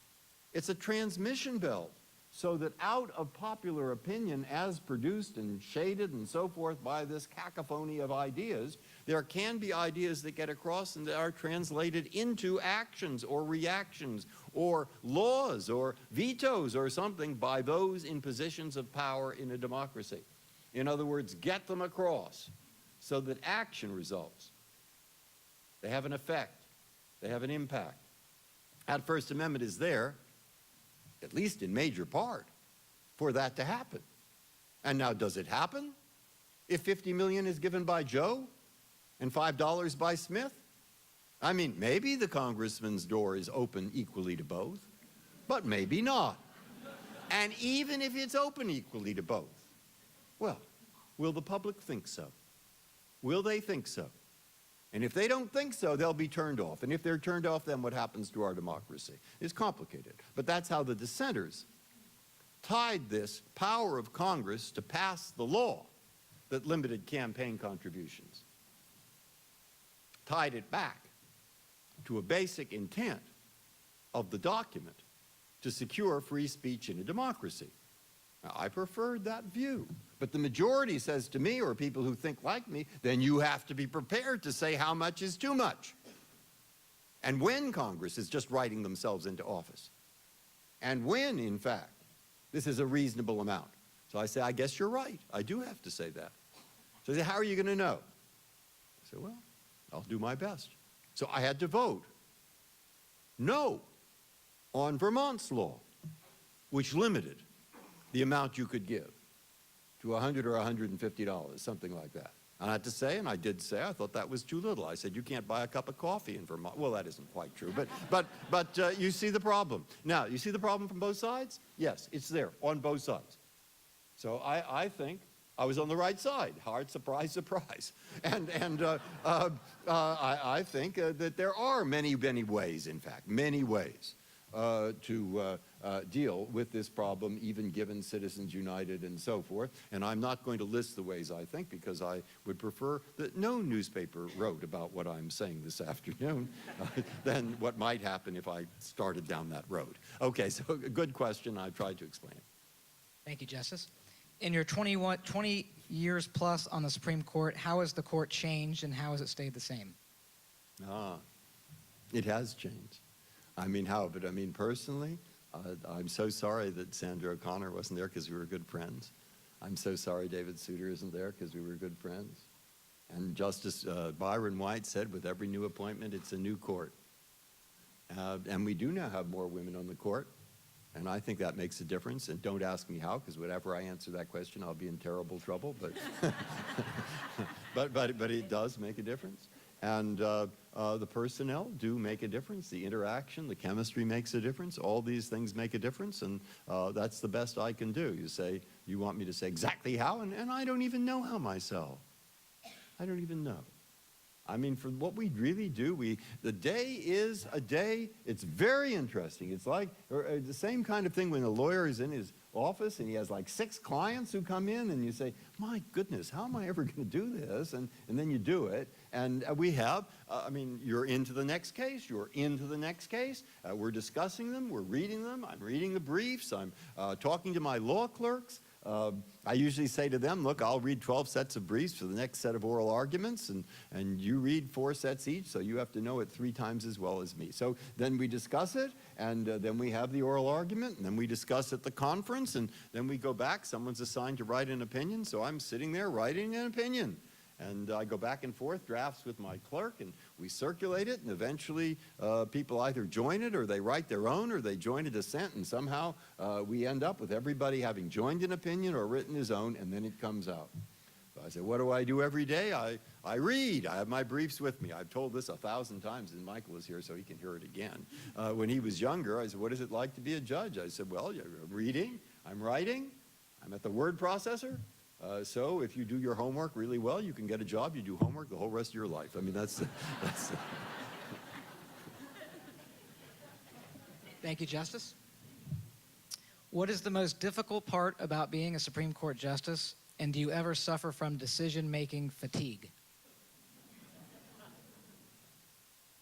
it's a transmission belt so that out of popular opinion as produced and shaded and so forth by this cacophony of ideas, there can be ideas that get across and that are translated into actions or reactions or laws or vetoes or something by those in positions of power in a democracy. In other words, get them across so that action results. They have an effect. They have an impact. That First Amendment is there, at least in major part, for that to happen. And now, does it happen if 50 million is given by Joe and $5 by Smith? I mean, maybe the congressman's door is open equally to both, but maybe not. And even if it's open equally to both, well, will the public think so? Will they think so? And if they don't think so, they'll be turned off. And if they're turned off, then what happens to our democracy? It's complicated. But that's how the dissenters tied this power of Congress to pass the law that limited campaign contributions. Tied it back to a basic intent of the document to secure free speech in a democracy. Now, I preferred that view. But the majority says to me, or people who think like me, then you have to be prepared to say how much is too much. And when Congress is just writing themselves into office. And when, in fact, this is a reasonable amount. So I say, I guess you're right. I do have to say that. So they say, how are you going to know? I say, well, I'll do my best. So I had to vote no on Vermont's law, which limited the amount you could give to $100 or $150, something like that. And I had to say, and I did say, I thought that was too little. I said, you can't buy a cup of coffee in Vermont. Well, that isn't quite true, but you see the problem. Now, you see the problem from both sides? Yes, it's there on both sides. So I think I was on the right side. Hard surprise, surprise. And I think that there are many, many ways, in fact, many ways to deal with this problem, even given Citizens United and so forth. And I'm not going to list the ways I think, because I would prefer that no newspaper wrote about what I'm saying this afternoon than what might happen if I started down that road. Okay, so a good question. I tried to explain it. Thank you, Justice. In your 20 years plus on the Supreme Court, how has the court changed and how has it stayed the same? It has changed. I mean, how? But I mean, personally, I'm so sorry that Sandra O'Connor wasn't there because we were good friends. I'm so sorry David Souter isn't there because we were good friends. And Justice Byron White said, with every new appointment, it's a new court. And we do now have more women on the court. And I think that makes a difference. And don't ask me how, because whenever I answer that question, I'll be in terrible trouble. But, but it does make a difference. And the personnel do make a difference. The interaction, the chemistry makes a difference. All these things make a difference. And that's the best I can do. You say, you want me to say exactly how? And I don't even know how myself. I don't even know. I mean, for what we really do, the day is a day. It's very interesting. It's like the same kind of thing when a lawyer is in his office and he has like 6 clients who come in, and you say, my goodness, how am I ever going to do this? And then you do it. And we have, I mean, you're into the next case. You're into the next case. We're discussing them. We're reading them. I'm reading the briefs. I'm talking to my law clerks. I usually say to them, look, I'll read 12 sets of briefs for the next set of oral arguments, and you read 4 sets each, so you have to know it 3 times as well as me. So then we discuss it, and then we have the oral argument, and then we discuss at the conference, and then we go back. Someone's assigned to write an opinion, so I'm sitting there writing an opinion. And I go back and forth, drafts with my clerk, and we circulate it, and eventually people either join it, or they write their own, or they join a dissent, and somehow we end up with everybody having joined an opinion or written his own, and then it comes out. So I say, what do I do every day? I read. I have my briefs with me. I've told this 1,000 times, and Michael is here so he can hear it again. When he was younger, I said, what is it like to be a judge? I said, well, I'm reading, I'm writing, I'm at the word processor, So if you do your homework really well, you can get a job. You do homework the whole rest of your life. I mean, that's Thank you, Justice. What is the most difficult part about being a Supreme Court Justice, and do you ever suffer from decision-making fatigue?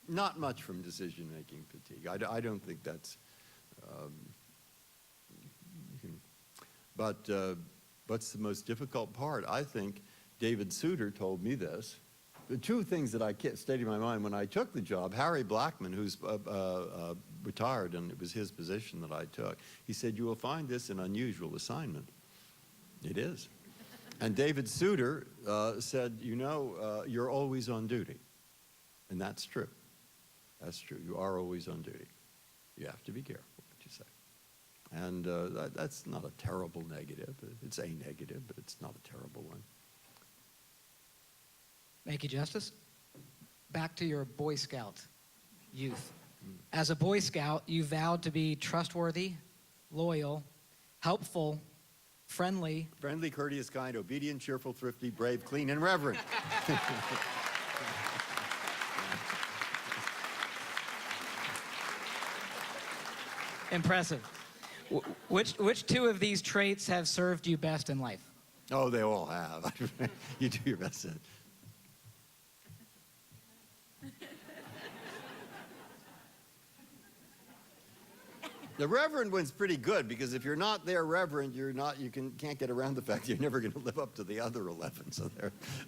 not much from decision-making fatigue. I don't think that's... But what's the most difficult part? I think David Souter told me this. The two things that I stayed in my mind when I took the job, Harry Blackmun, who's retired, and it was his position that I took, he said, "You will find this an unusual assignment." It is. And David Souter said, "You know, you're always on duty." And that's true. That's true. You are always on duty. You have to be careful what you say. And that's not a terrible negative. It's a negative, but it's not a terrible one. Thank you, Justice. Back to your Boy Scout youth. As a Boy Scout, you vowed to be trustworthy, loyal, helpful, friendly. Friendly, courteous, kind, obedient, cheerful, thrifty, brave, clean, and reverent. Impressive. Which two of these traits have served you best in life? Oh, they all have. You do your best. The reverend one's pretty good, because if you're not there, reverend, can't get around the fact that you're never going to live up to the other 11. So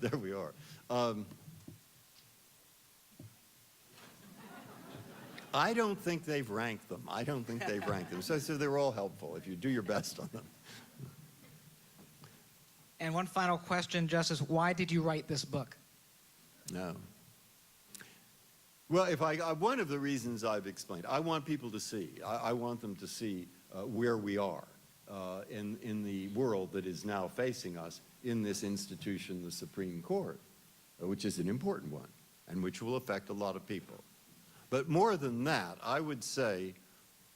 there we are. I don't think they've ranked them. So they're all helpful if you do your best on them. And one final question, Justice. Why did you write this book? No. Well, one of the reasons I've explained, I want people to see. I want them to see where we are in the world that is now facing us in this institution, the Supreme Court, which is an important one and which will affect a lot of people. But more than that, I would say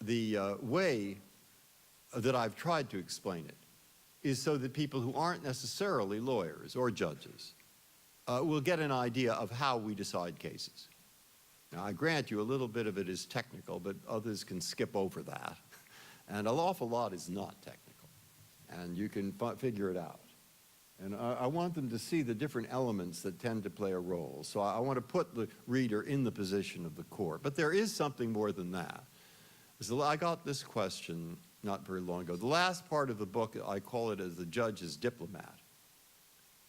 the way that I've tried to explain it is so that people who aren't necessarily lawyers or judges will get an idea of how we decide cases. Now, I grant you a little bit of it is technical, but others can skip over that. And an awful lot is not technical. And you can figure it out. And I want them to see the different elements that tend to play a role. So I want to put the reader in the position of the court. But there is something more than that. So I got this question not very long ago. The last part of the book, I call it as the judge's diplomat.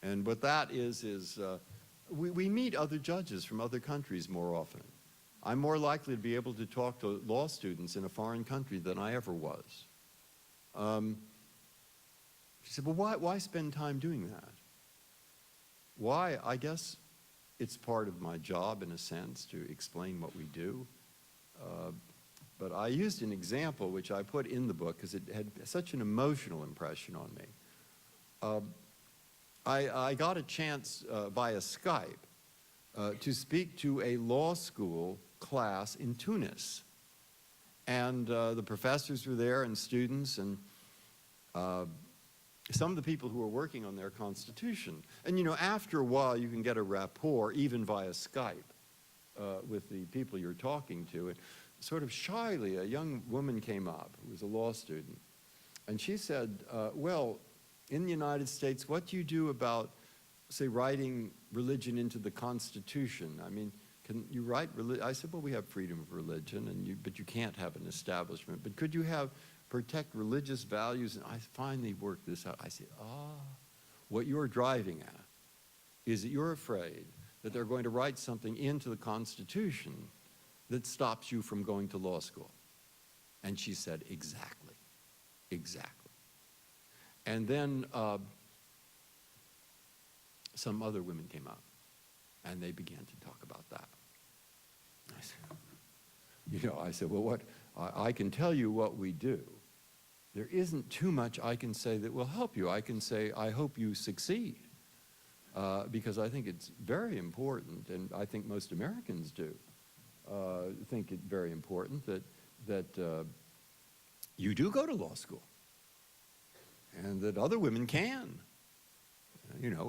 And what that is we meet other judges from other countries more often. I'm more likely to be able to talk to law students in a foreign country than I ever was. She said, well, why spend time doing that? Why? I guess it's part of my job, in a sense, to explain what we do. But I used an example, which I put in the book, because it had such an emotional impression on me. I got a chance via Skype to speak to a law school class in Tunis. And the professors were there and students, and some of the people who were working on their constitution. And, you know, after a while, you can get a rapport, even via Skype, with the people you're talking to. And sort of shyly, a young woman came up who was a law student. And she said, well, in the United States, what do you do about, say, writing religion into the Constitution? I mean, can you write religion? I said, well, we have freedom of religion, but you can't have an establishment. But could you protect religious values? And I finally worked this out. I said, what you're driving at is that you're afraid that they're going to write something into the Constitution that stops you from going to law school. And she said, exactly. And then some other women came up, and they began to talk about that. I said, well, what I can tell you what we do. There isn't too much I can say that will help you. I can say, I hope you succeed, because I think it's very important, and I think most Americans do think it very important that you do go to law school, and that other women can,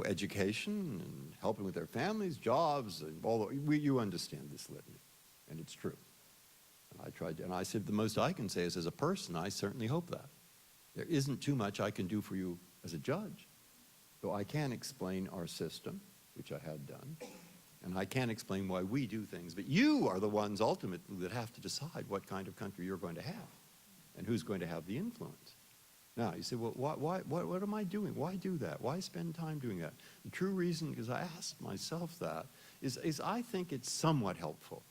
education and helping with their families, jobs, and all you understand this litany, and it's true. And I said the most I can say is, as a person, I certainly hope that. There isn't too much I can do for you as a judge, though I can explain our system, which I had done, and I can explain why we do things. But you are the ones ultimately that have to decide what kind of country you're going to have and who's going to have the influence. Now, you say, well, what am I doing? Why do that? Why spend time doing that? The true reason, because I asked myself that, is I think it's somewhat helpful.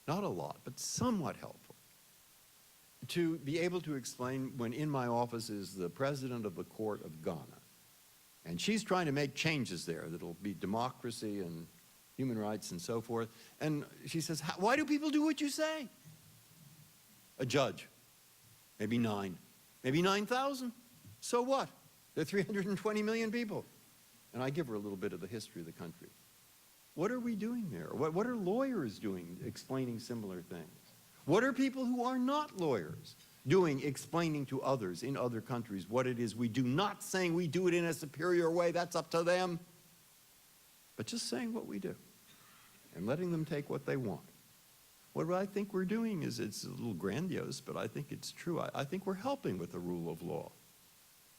Not a lot, but somewhat helpful to be able to explain when in my office is the president of the court of Ghana. And she's trying to make changes there that'll be democracy and human rights and so forth. And she says, why do people do what you say? A judge, maybe 9, maybe 9,000. So what? There are 320 million people. And I give her a little bit of the history of the country. What are we doing there? What are lawyers doing explaining similar things? What are people who are not lawyers doing explaining to others in other countries what it is we do? Not saying we do it in a superior way, that's up to them, but just saying what we do and letting them take what they want. What I think we're doing is, it's a little grandiose, but I think it's true. I think we're helping with the rule of law.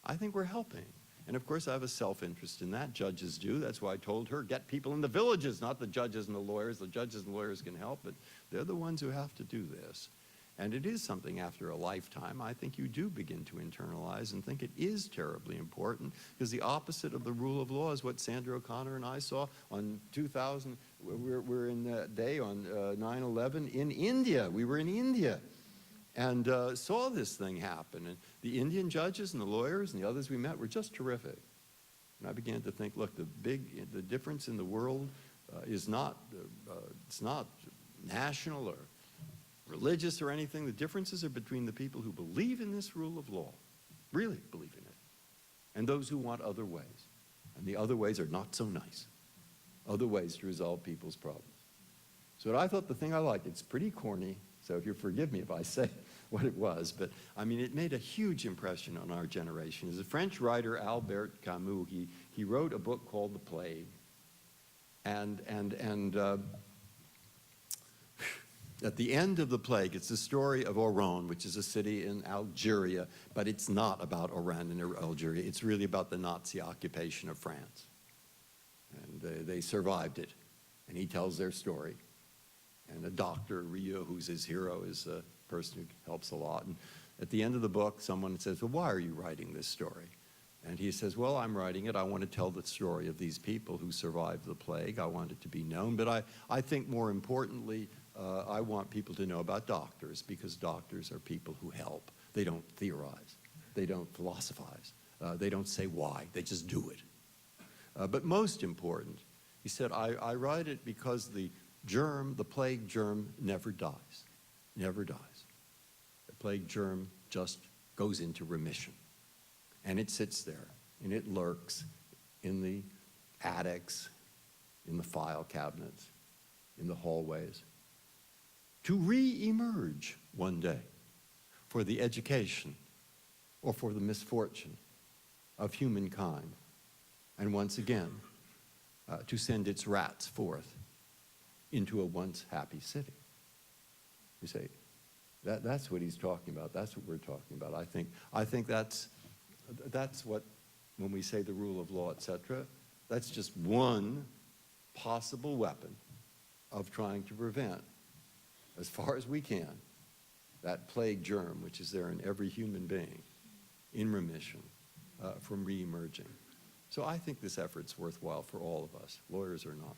I think we're helping. And of course, I have a self-interest in that. Judges do. That's why I told her, get people in the villages, not the judges and the lawyers. The judges and lawyers can help, but they're the ones who have to do this. And it is something after a lifetime, I think you do begin to internalize and think it is terribly important, because the opposite of the rule of law is what Sandra O'Connor and I saw on 2000. We're in that day on 9/11 in India. We were in India and saw this thing happen. And the Indian judges and the lawyers and the others we met were just terrific. And I began to think, look, the difference in the world is not, it's not national or religious or anything. The differences are between the people who believe in this rule of law, really believe in it, and those who want other ways. And the other ways are not so nice. Other ways to resolve people's problems. So I thought the thing I liked, it's pretty corny, so if you forgive me if I say what it was, but I mean, it made a huge impression on our generation. There's a French writer, Albert Camus. He wrote a book called The Plague. And at the end of The Plague, it's the story of Oran, which is a city in Algeria, but it's not about Oran and Algeria. It's really about the Nazi occupation of France. And they survived it. And he tells their story. And a doctor, Rio, who's his hero, is a person who helps a lot. And at the end of the book, someone says, well, why are you writing this story? And he says, well, I'm writing it. I want to tell the story of these people who survived the plague. I want it to be known. But I think more importantly, I want people to know about doctors, because doctors are people who help. They don't theorize. They don't philosophize. They don't say why. They just do it. But most important, he said, I write it because the plague germ never dies. Never dies. The plague germ just goes into remission. And it sits there, and it lurks in the attics, in the file cabinets, in the hallways, to re-emerge one day for the education or for the misfortune of humankind, and once again to send its rats forth into a once happy city. You say, that's what he's talking about. That's what we're talking about. I think that's what, when we say the rule of law, etc., that's just one possible weapon of trying to prevent, as far as we can, that plague germ, which is there in every human being, in remission, from re-emerging. So I think this effort's worthwhile for all of us, lawyers or not.